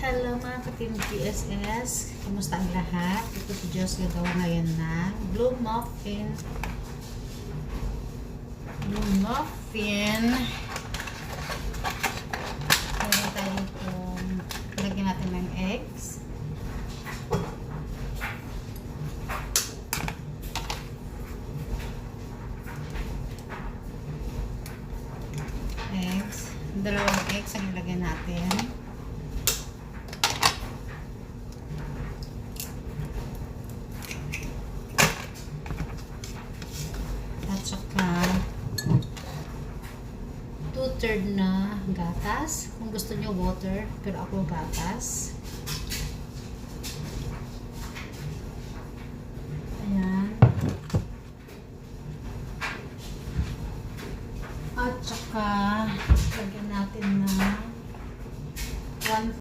Hello mga ka-Team PSS, kumusta ang lahat? Ito si Diyos gagawa ngayon ng blue muffin. Meron tayo itong lagyan natin ng eggs. Dalawang eggs ang ilagay natin. At saka 2/3 na gatas. Kung gusto nyo water, pero ako gatas.